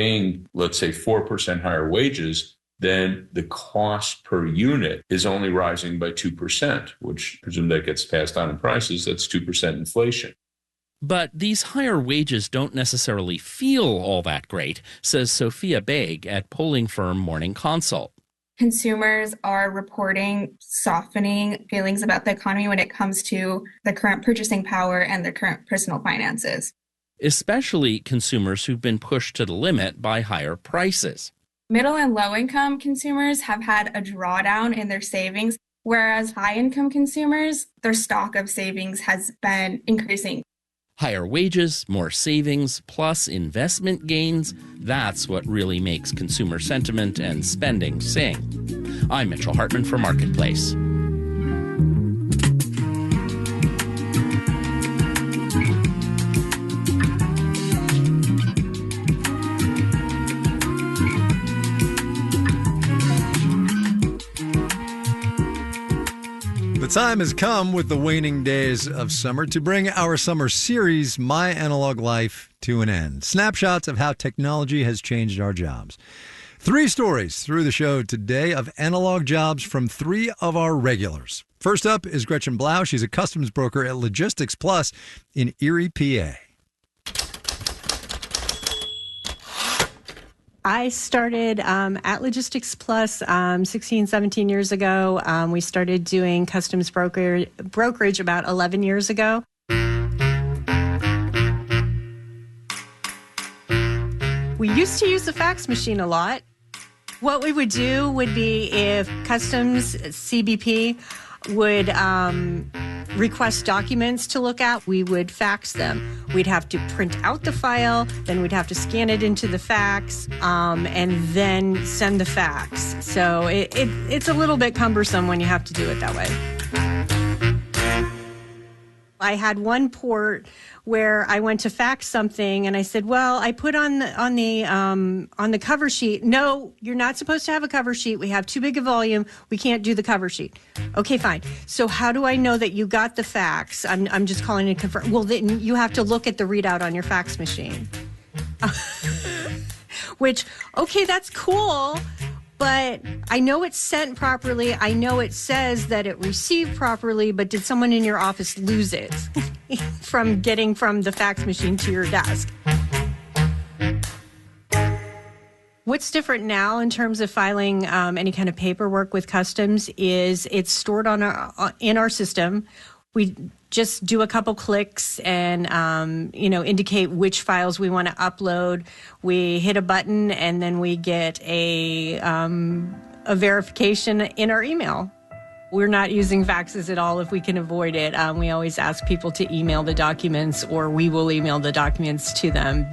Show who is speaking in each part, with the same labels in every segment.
Speaker 1: paying, let's say, 4% higher wages, then the cost per unit is only rising by 2%, which I presume that gets passed on in prices. That's 2% inflation.
Speaker 2: But these higher wages don't necessarily feel all that great, says Sophia Baig at polling firm Morning Consult.
Speaker 3: Consumers are reporting softening feelings about the economy when it comes to the current purchasing power and their current personal finances.
Speaker 2: Especially consumers who've been pushed to the limit by higher prices.
Speaker 3: Middle and low-income consumers have had a drawdown in their savings, whereas high-income consumers, their stock of savings has been increasing.
Speaker 2: Higher wages, more savings, plus investment gains, that's what really makes consumer sentiment and spending sing. I'm Mitchell Hartman for Marketplace.
Speaker 4: The time has come with the waning days of summer to bring our summer series, My Analog Life, to an end. Snapshots of how technology has changed our jobs. 3 stories through the show today of analog jobs from 3 of our regulars. First up is Gretchen Blau. She's a customs broker at Logistics Plus in Erie, PA.
Speaker 5: I started at Logistics Plus 16, 17 years ago. We started doing customs brokerage about 11 years ago. We used to use the fax machine a lot. What we would do would be if customs CBP would request documents to look at, we would fax them. We'd have to print out the file, then we'd have to scan it into the fax, and then send the fax. So it's a little bit cumbersome when you have to do it that way. I had one port where I went to fax something and I said, well, I put on the cover sheet. No, you're not supposed to have a cover sheet. We have too big a volume. We can't do the cover sheet. Okay, fine. So how do I know that you got the fax? I'm just calling to confirm. Well, then you have to look at the readout on your fax machine. Which, okay, that's cool. But I know it's sent properly. I know it says that it received properly, but did someone in your office lose it from getting from the fax machine to your desk? What's different now in terms of filing any kind of paperwork with customs is it's stored in our system. We just do a couple clicks and, indicate which files we want to upload. We hit a button and then we get a verification in our email. We're not using faxes at all if we can avoid it. We always ask people to email the documents, or we will email the documents to them,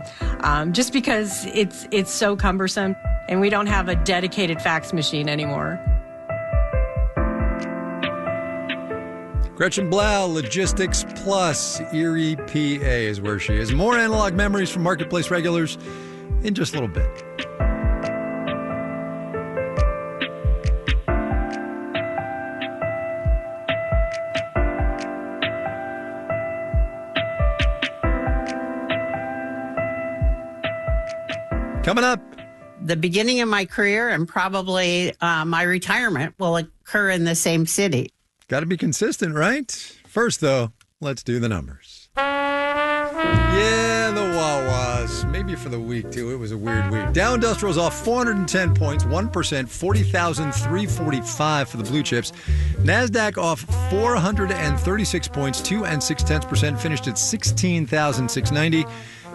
Speaker 5: just because it's so cumbersome and we don't have a dedicated fax machine anymore.
Speaker 4: Gretchen Blau, Logistics Plus, Erie, PA is where she is. More analog memories from Marketplace regulars in just a little bit. Coming up.
Speaker 6: The beginning of my career and probably my retirement will occur in the same city.
Speaker 4: Got to be consistent, right? First, though, let's do the numbers. Yeah, the Wawas. Maybe for the week, too. It was a weird week. Dow Industrial's off 410 points, 1%, 40,345 for the blue chips. NASDAQ off 436 points, 2 0.6%, finished at 16,690.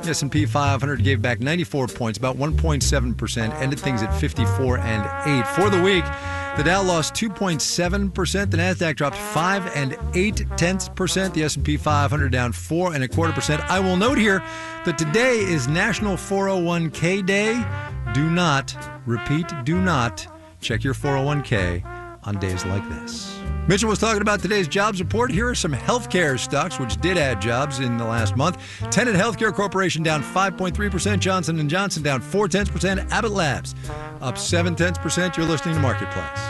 Speaker 4: The S&P 500 gave back 94 points, about 1.7%, ended things at 54 and 8. For the week, the Dow lost 2.7%. The NASDAQ dropped 5 8/10%. The S&P 500 down 4 1/4%. I will note here that today is National 401k Day. Do not, repeat, do not check your 401k on days like this. Mitchell was talking about today's jobs report. Here are some healthcare stocks, which did add jobs in the last month. Tenet Healthcare Corporation down 5.3%. Johnson & Johnson down 0.4%. Abbott Labs up 0.7%. You're listening to Marketplace.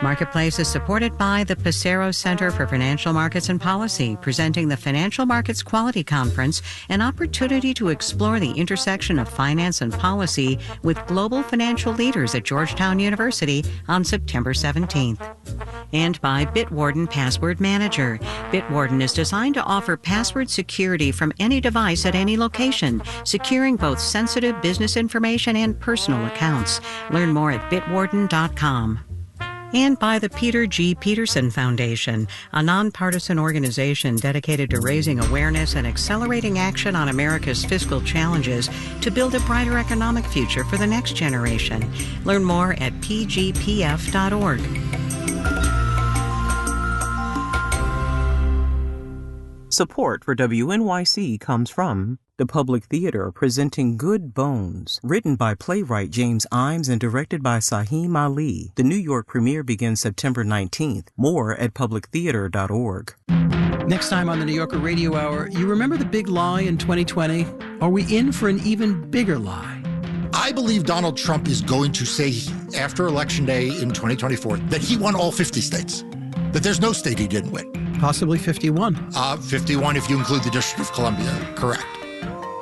Speaker 7: Marketplace is supported by the Pacero Center for Financial Markets and Policy, presenting the Financial Markets Quality Conference, an opportunity to explore the intersection of finance and policy with global financial leaders at Georgetown University on September 17th. And by Bitwarden Password Manager. Bitwarden is designed to offer password security from any device at any location, securing both sensitive business information and personal accounts. Learn more at bitwarden.com. And by the Peter G. Peterson Foundation, a nonpartisan organization dedicated to raising awareness and accelerating action on America's fiscal challenges to build a brighter economic future for the next generation. Learn more at pgpf.org.
Speaker 8: Support for WNYC comes from the Public Theater, presenting Good Bones, written by playwright James Imes and directed by Saheem Ali. The New York premiere begins September 19th. More at publictheater.org.
Speaker 9: Next time on the New Yorker Radio Hour, you remember the big lie in 2020? Are we in for an even bigger lie?
Speaker 10: I believe Donald Trump is going to say after Election Day in 2024 that he won all 50 states, that there's no state he didn't win.
Speaker 9: Possibly 51.
Speaker 10: 51 if you include the District of Columbia, correct.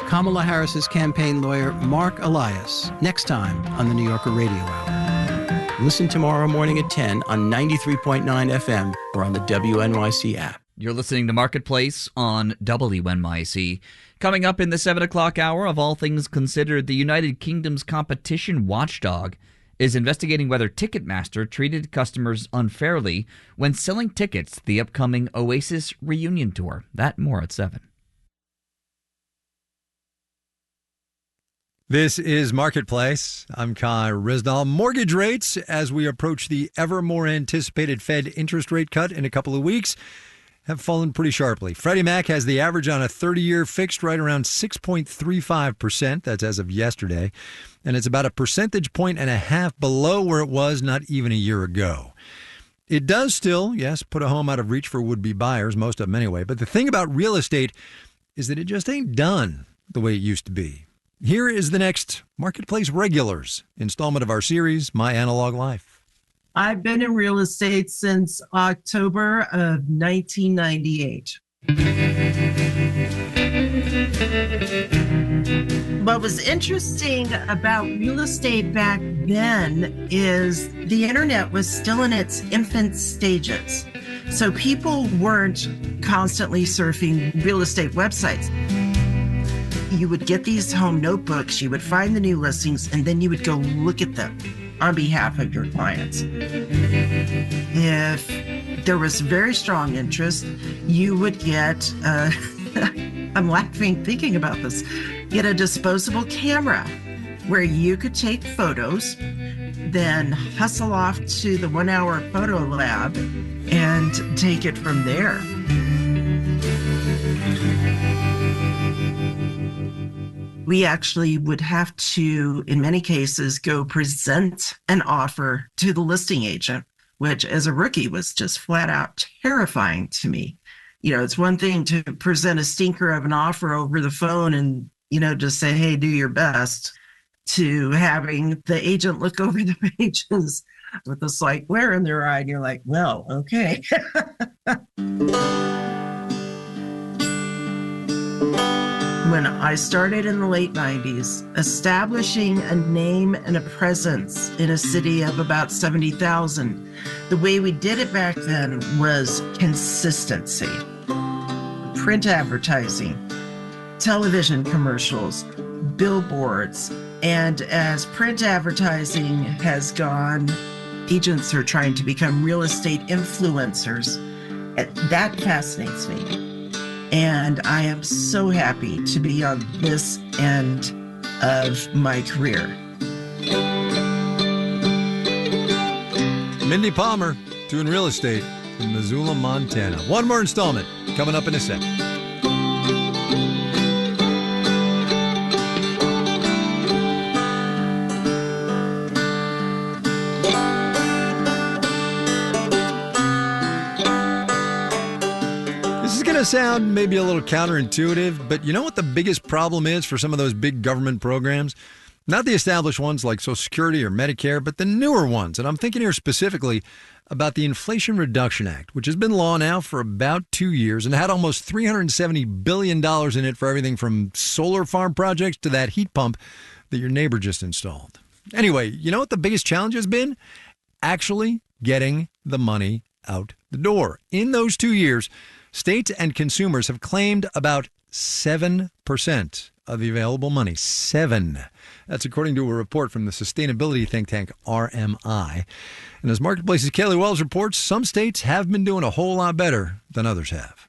Speaker 9: Kamala Harris's campaign lawyer, Mark Elias, next time on the New Yorker Radio Hour. Listen tomorrow morning at 10 on 93.9 FM or on the WNYC app.
Speaker 11: You're listening to Marketplace on WNYC. Coming up in the 7 o'clock hour, of all things considered, the United Kingdom's competition watchdog is investigating whether Ticketmaster treated customers unfairly when selling tickets to the upcoming Oasis reunion tour. That and more at 7.
Speaker 4: This is Marketplace. I'm Kai Risdal. Mortgage rates, as we approach the ever more anticipated Fed interest rate cut in a couple of weeks, have fallen pretty sharply. Freddie Mac has the average on a 30-year fixed right around 6.35%. That's as of yesterday. And it's about a percentage point and a half below where it was not even a year ago. It does still, yes, put a home out of reach for would-be buyers, most of them anyway. But the thing about real estate is that it just ain't done the way it used to be. Here is the next Marketplace Regulars installment of our series, My Analog Life.
Speaker 12: I've been in real estate since October of 1998. What was interesting about real estate back then is the internet was still in its infant stages. So people weren't constantly surfing real estate websites. You would get these home notebooks, you would find the new listings, and then you would go look at them on behalf of your clients. If there was very strong interest, you would get, I'm laughing thinking about this, get a disposable camera where you could take photos, then hustle off to the 1-hour photo lab and take it from there. We actually would have to, in many cases, go present an offer to the listing agent, which as a rookie was just flat out terrifying to me. You know, it's one thing to present a stinker of an offer over the phone and, you know, just say, hey, do your best, to having the agent look over the pages with a slight glare in their eye. And you're like, well, okay. When I started in the late 90s, establishing a name and a presence in a city of about 70,000, the way we did it back then was consistency. Print advertising, television commercials, billboards, and as print advertising has gone, agents are trying to become real estate influencers. That fascinates me. And I am so happy to be on this end of my career.
Speaker 4: Mindy Palmer doing real estate in Missoula, Montana. One more installment coming up in a second. Sound maybe a little counterintuitive, but you know what the biggest problem is for some of those big government programs? Not the established ones like Social Security or Medicare, but the newer ones. And I'm thinking here specifically about the Inflation Reduction Act, which has been law now for about 2 years and had almost $370 billion in it for everything from solar farm projects to that heat pump that your neighbor just installed. Anyway, you know what the biggest challenge has been? Actually getting the money out the door. In those 2 years, states and consumers have claimed about 7% of the available money. 7. That's according to a report from the sustainability think tank RMI. And as Marketplace's Kaylee Wells reports, some states have been doing a whole lot better than others have.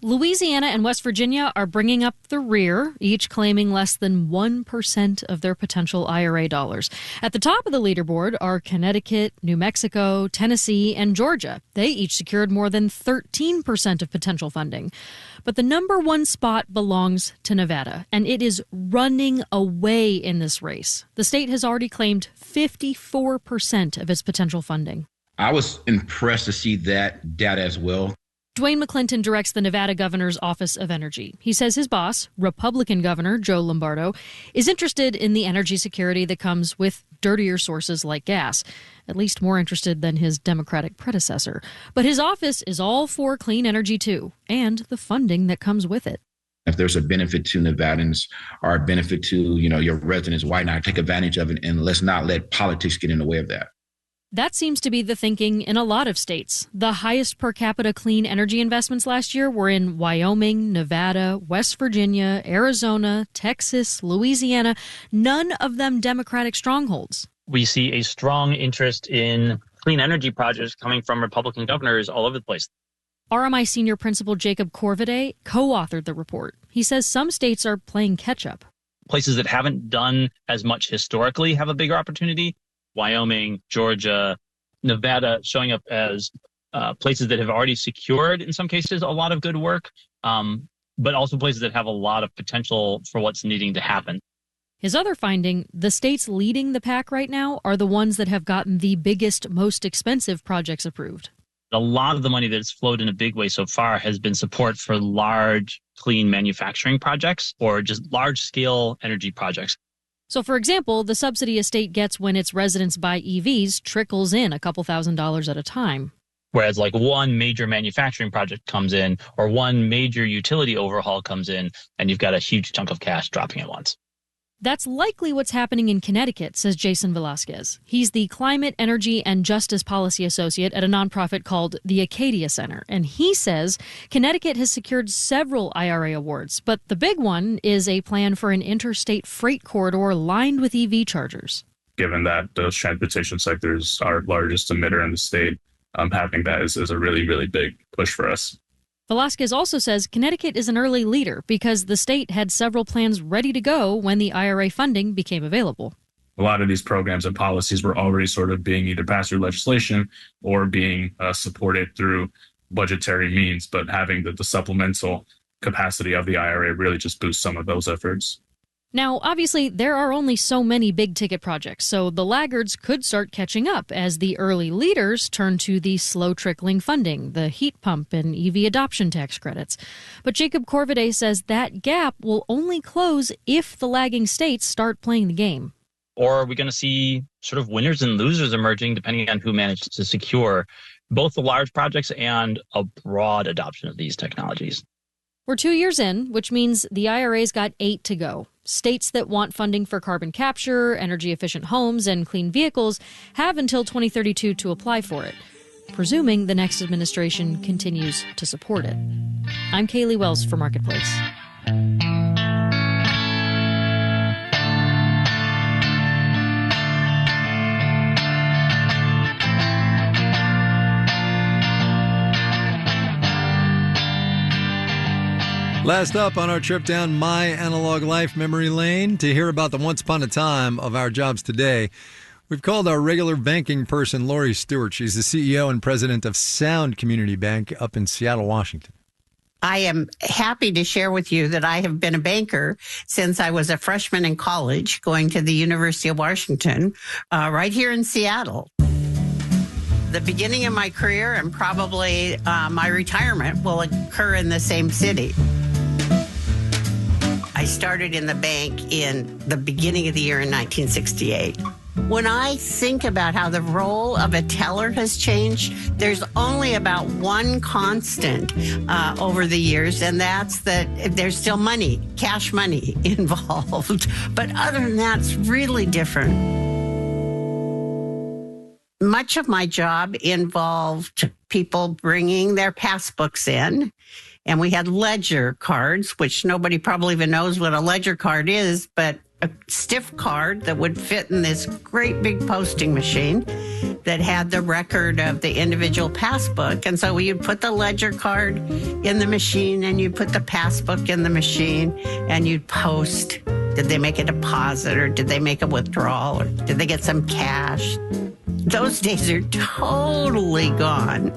Speaker 13: Louisiana and West Virginia are bringing up the rear, each claiming less than 1% of their potential IRA dollars. At the top of the leaderboard are Connecticut, New Mexico, Tennessee, and Georgia. They each secured more than 13% of potential funding. But the number one spot belongs to Nevada, and it is running away in this race. The state has already claimed 54% of its potential funding.
Speaker 14: I was impressed to see that data as well.
Speaker 13: Dwayne McClinton directs the Nevada Governor's Office of Energy. He says his boss, Republican Governor Joe Lombardo, is interested in the energy security that comes with dirtier sources like gas, at least more interested than his Democratic predecessor. But his office is all for clean energy, too, and the funding that comes with it.
Speaker 14: If there's a benefit to Nevadans or a benefit to, your residents, why not take advantage of it? And let's not let politics get in the way of that.
Speaker 13: That seems to be the thinking in a lot of states. The highest per capita clean energy investments last year were in Wyoming, Nevada, West Virginia, Arizona, Texas, Louisiana, none of them Democratic strongholds.
Speaker 15: We see a strong interest in clean energy projects coming from Republican governors all over the place.
Speaker 13: RMI senior principal Jacob Corvidae co-authored the report. He says some states are playing catch-up.
Speaker 15: Places that haven't done as much historically have a bigger opportunity. Wyoming, Georgia, Nevada showing up as places that have already secured, in some cases, a lot of good work, but also places that have a lot of potential for what's needing to happen.
Speaker 13: His other finding, the states leading the pack right now are the ones that have gotten the biggest, most expensive projects approved.
Speaker 15: A lot of the money that's flowed in a big way so far has been support for large, clean manufacturing projects or just large-scale energy projects.
Speaker 13: So, for example, the subsidy a state gets when its residents buy EVs trickles in a couple $1,000s at a time.
Speaker 15: Whereas like one major manufacturing project comes in or one major utility overhaul comes in and you've got a huge chunk of cash dropping at once.
Speaker 13: That's likely what's happening in Connecticut, says Jason Velasquez. He's the Climate, Energy, and Justice Policy Associate at a nonprofit called the Acadia Center. And he says Connecticut has secured several IRA awards, but the big one is a plan for an interstate freight corridor lined with EV chargers.
Speaker 16: Given that those transportation sectors are largest emitter in the state, having that is a really, really big push for us.
Speaker 13: Velasquez also says Connecticut is an early leader because the state had several plans ready to go when the IRA funding became available.
Speaker 16: A lot of these programs and policies were already sort of being either passed through legislation or being supported through budgetary means, but having the supplemental capacity of the IRA really just boosts some of those efforts.
Speaker 13: Now, obviously, there are only so many big-ticket projects, so the laggards could start catching up as the early leaders turn to the slow-trickling funding, the heat pump and EV adoption tax credits. But Jacob Corvidae says that gap will only close if the lagging states start playing the game.
Speaker 15: Or are we going to see sort of winners and losers emerging depending on who managed to secure both the large projects and a broad adoption of these technologies?
Speaker 13: We're 2 years in, which means the IRA's got 8 to go. States that want funding for carbon capture, energy-efficient homes, and clean vehicles have until 2032 to apply for it, presuming the next administration continues to support it. I'm Kaylee Wells for Marketplace.
Speaker 4: Last up on our trip down my analog life memory lane to hear about the once upon a time of our jobs today, we've called our regular banking person, Lori Stewart. She's the CEO and president of Sound Community Bank up in Seattle, Washington.
Speaker 6: I am happy to share with you that I have been a banker since I was a freshman in college, going to the University of Washington, right here in Seattle. The beginning of my career and probably my retirement will occur in the same city. I started in the bank in the beginning of the year in 1968. When I think about how the role of a teller has changed, there's only about one constant over the years, and that's that there's still money, cash money involved. But other than that, it's really different. Much of my job involved people bringing their passbooks in, and we had ledger cards, which nobody probably even knows what a ledger card is, but a stiff card that would fit in this great big posting machine that had the record of the individual passbook. And so you'd put the ledger card in the machine and you'd put the passbook in the machine and you'd post. Did they make a deposit or did they make a withdrawal or did they get some cash? Those days are totally gone.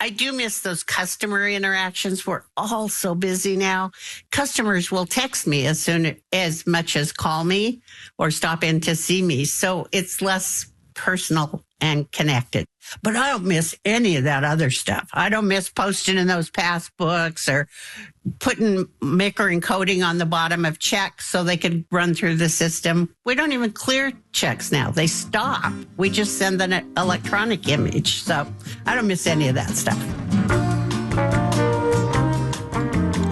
Speaker 6: I do miss those customer interactions. We're all so busy now. Customers will text me as much as call me or stop in to see me. So it's less personal and connected. But I don't miss any of that other stuff. I don't miss posting in those passbooks or putting Micker and coding on the bottom of checks so they could run through the system. We don't even clear checks now. They stop. We just send an electronic image. So I don't miss any of that stuff.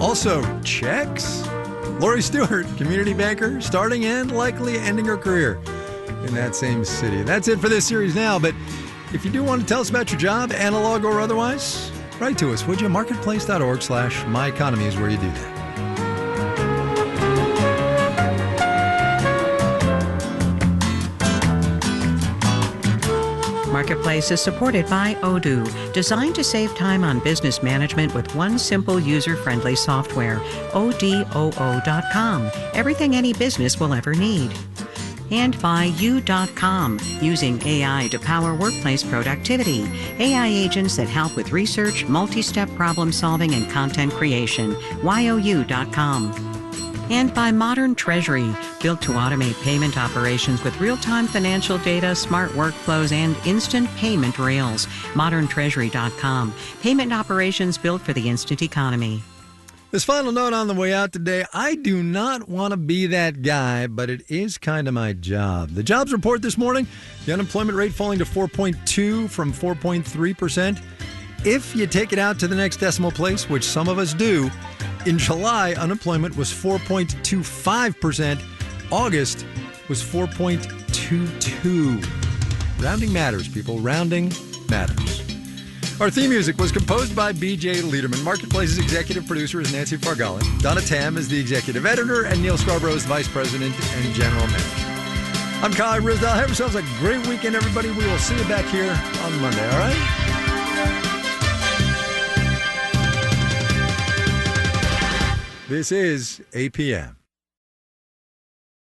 Speaker 4: Also, checks. Lori Stewart, community banker, starting and likely ending her career in that same city. That's it for this series now, but if you do want to tell us about your job, analog or otherwise, write to us, would you? Marketplace.org/myeconomy is where you do that.
Speaker 7: Marketplace is supported by Odoo, designed to save time on business management with one simple user-friendly software, odoo.com. Everything any business will ever need. And by You.com, using AI to power workplace productivity. AI agents that help with research, multi-step problem solving, and content creation. YOU.com. And by Modern Treasury, built to automate payment operations with real-time financial data, smart workflows, and instant payment rails. ModernTreasury.com. Payment operations built for the instant economy.
Speaker 4: This final note on the way out today, I do not want to be that guy, but it is kind of my job. The jobs report this morning, the unemployment rate falling to 4.2 from 4.3%. If you take it out to the next decimal place, which some of us do, in July, unemployment was 4.25%. August was 4.22. Rounding matters, people. Rounding matters. Our theme music was composed by B.J. Liederman. Marketplace's executive producer is Nancy Fargali. Donna Tam is the executive editor, and Neil Scarborough is vice president and general manager. I'm Kai Risdale. Have yourselves a great weekend, everybody. We will see you back here on Monday, all right? This is APM.